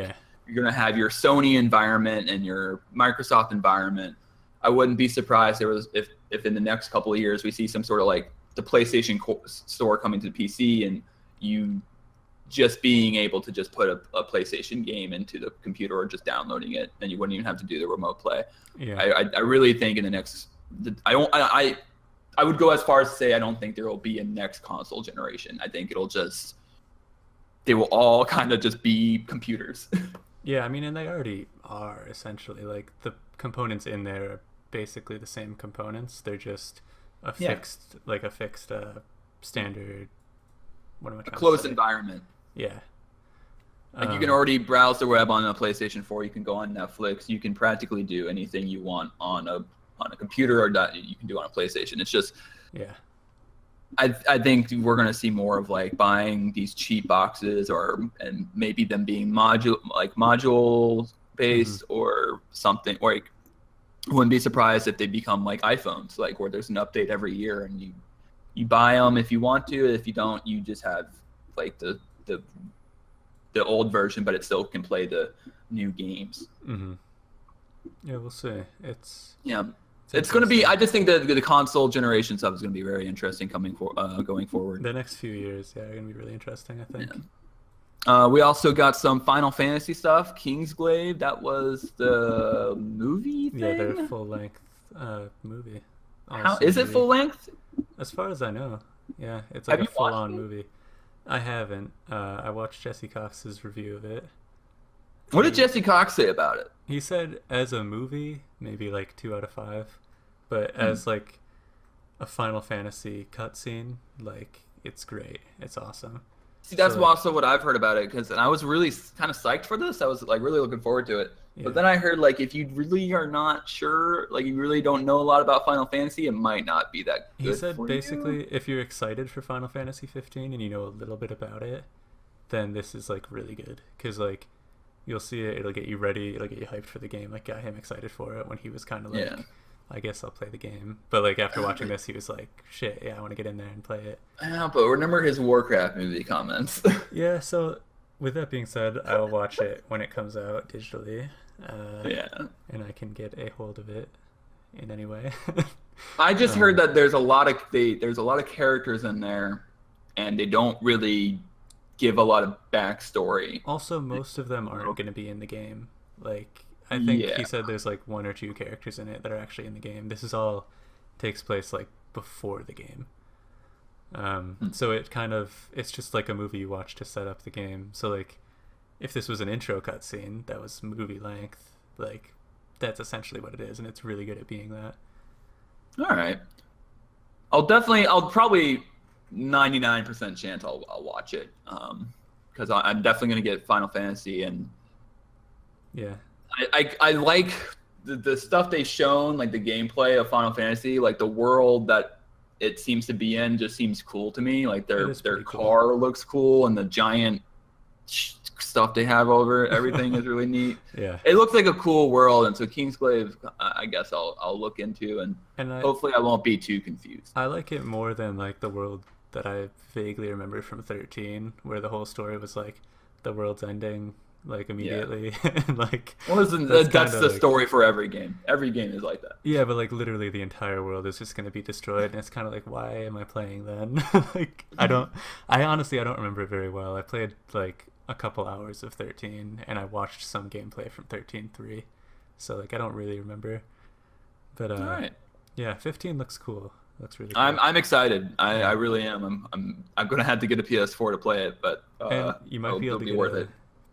going to have your Sony environment and your Microsoft environment. I wouldn't be surprised if in the next couple of years we see some sort of like the PlayStation store coming to the PC and you just being able to just put a PlayStation game into the computer or just downloading it, and you wouldn't even have to do the remote play. Yeah. I really think in the next I would go as far as to say I don't think there will be a next console generation. I think they will all kind of just be computers. Yeah, I mean, and they already are essentially. Like the components in there are basically the same components. They're just a fixed, standard. What am I trying closed to say? environment. Yeah. Like you can already browse the web on a PlayStation 4. You can go on Netflix. You can practically do anything you want on a computer or that you can do on a PlayStation. It's just, yeah. I think we're gonna see more of like buying these cheap boxes and maybe them being module based or something. Or like, I wouldn't be surprised if they become like iPhones, like where there's an update every year and you buy them if you want to. If you don't, you just have like the old version, but it still can play the new games. Mm-hmm. Yeah, we'll see. It's going to be. I just think that the console generation stuff is going to be very interesting going forward. The next few years, are going to be really interesting, I think. Yeah. We also got some Final Fantasy stuff. Kingsglaive, that was the movie thing? Yeah, their full-length movie. Is it full-length? As far as I know. Yeah, it's like a full-on movie. I haven't. I watched Jesse Cox's review of it. What did Jesse Cox say about it? He said as a movie, maybe like 2 out of 5. But as like a Final Fantasy cutscene, like it's great. It's awesome. See, that's also what I've heard about it, and I was really kind of psyched for this. I was like really looking forward to it. Yeah. But then I heard like if you really are not sure, like you really don't know a lot about Final Fantasy, it might not be that good. He said basically if you're excited for Final Fantasy 15 and you know a little bit about it, then this is like really good because like you'll see it, it'll get you ready, it'll get you hyped for the game. Like got him excited for it when he was kind of like, I guess I'll play the game. But like after watching this, he was like, shit, yeah, I want to get in there and play it. Yeah, but remember his Warcraft movie comments. Yeah, so with that being said, I will watch it when it comes out digitally. And I can get a hold of it in any way. I just heard that there's a lot of characters in there, and they don't really give a lot of backstory. Also, most of them aren't going to be in the game. Like I think he said there's like 1 or 2 characters in it that are actually in the game. This is all takes place like before the game. So it's just like a movie you watch to set up the game. So like if this was an intro cutscene that was movie length, like that's essentially what it is, and it's really good at being that. All right. I'll probably 99% chance I'll watch it because I'm definitely going to get Final Fantasy, and I like the stuff they've shown, like the gameplay of Final Fantasy, like the world that it seems to be in just seems cool to me. Like their car looks cool, and the giant stuff they have over everything is really neat. Yeah, it looks like a cool world, and so Kingsglaive, I guess I'll look into, and hopefully I won't be too confused. I like it more than like the world that I vaguely remember from 13, where the whole story was like the world's ending like immediately. And like that's the story for every game. Every game is like that. Yeah, but like literally the entire world is just going to be destroyed, and it's kind of like, why am I playing then? Like I honestly don't remember it very well. I played like a couple hours of 13, and I watched some gameplay from 13.3, so like I don't really remember. But all right. Yeah, 15 looks cool. Looks really cool. I'm excited. I really am. I'm gonna have to get a PS4 to play it, but and you might be able to get worth it.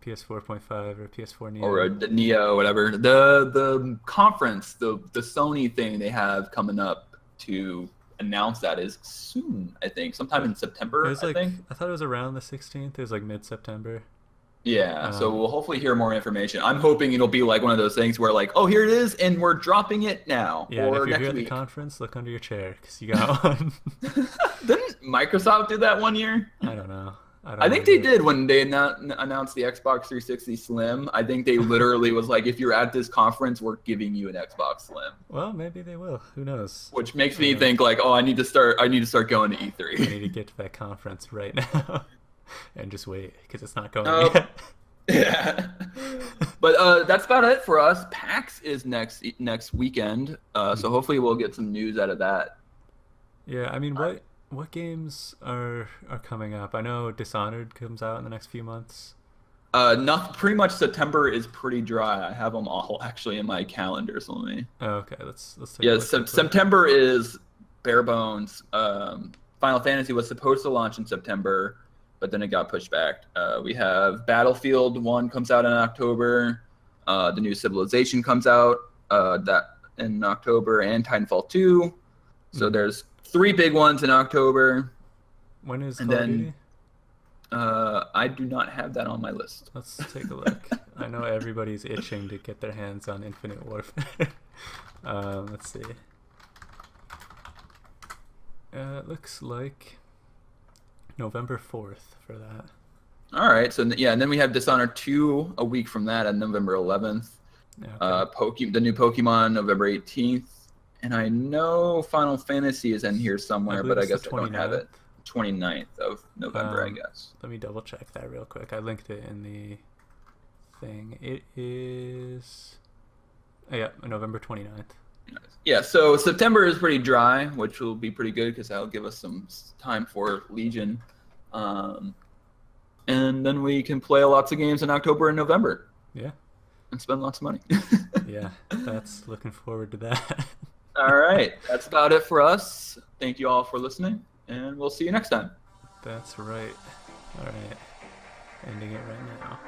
PS4.5 or PS4 Neo or the Neo, whatever. The conference, the Sony thing they have coming up to announce that is soon. I think sometime in September. I think. I thought it was around the 16th. It was like mid-September. Yeah, so we'll hopefully hear more information. I'm hoping it'll be like one of those things where like, oh, here it is, and we're dropping it now. Yeah, or if you're here at the conference, look under your chair because you got one. Didn't Microsoft do that one year? I don't know. I think they did when they announced the Xbox 360 Slim. I think they literally was like, if you're at this conference, we're giving you an Xbox Slim. Well, maybe they will. Who knows? Which makes me think like, oh, I need to start going to E3. I need to get to that conference right now and just wait because it's not going yet. Yeah. But that's about it for us. PAX is next weekend, so hopefully we'll get some news out of that. Yeah, I mean, what games are coming up? I know Dishonored comes out in the next few months. Not pretty much. September is pretty dry. I have them all actually in my calendar. So let me. Oh, okay, let's take Yeah, a look real quick. September is bare bones. Final Fantasy was supposed to launch in September, but then it got pushed back. We have Battlefield 1 comes out in October. The new Civilization comes out that in October, and Titanfall 2. So there's 3 big ones in October. When is And Call of then- Duty? I do not have that on my list. Let's take a look. I know everybody's itching to get their hands on Infinite Warfare. Let's see. It looks like November 4th for that. All right, so yeah, and then we have Dishonored 2 a week from that on November 11th. Okay. The new Pokemon November 18th, and I know Final Fantasy is in here somewhere, but I believe it's guess the I don't have 29th. it. 29th of November, I Um, guess. Let me double check that real quick. I linked it in the thing. It is... Oh, yeah, November 29th. Yeah, so September is pretty dry, which will be pretty good because that'll give us some time for Legion. And then we can play lots of games in October and November Yeah, and spend lots of money. yeah, that's looking forward to that. All right, that's about it for us. Thank you all for listening, and we'll see you next time. That's right. All right, ending it right now.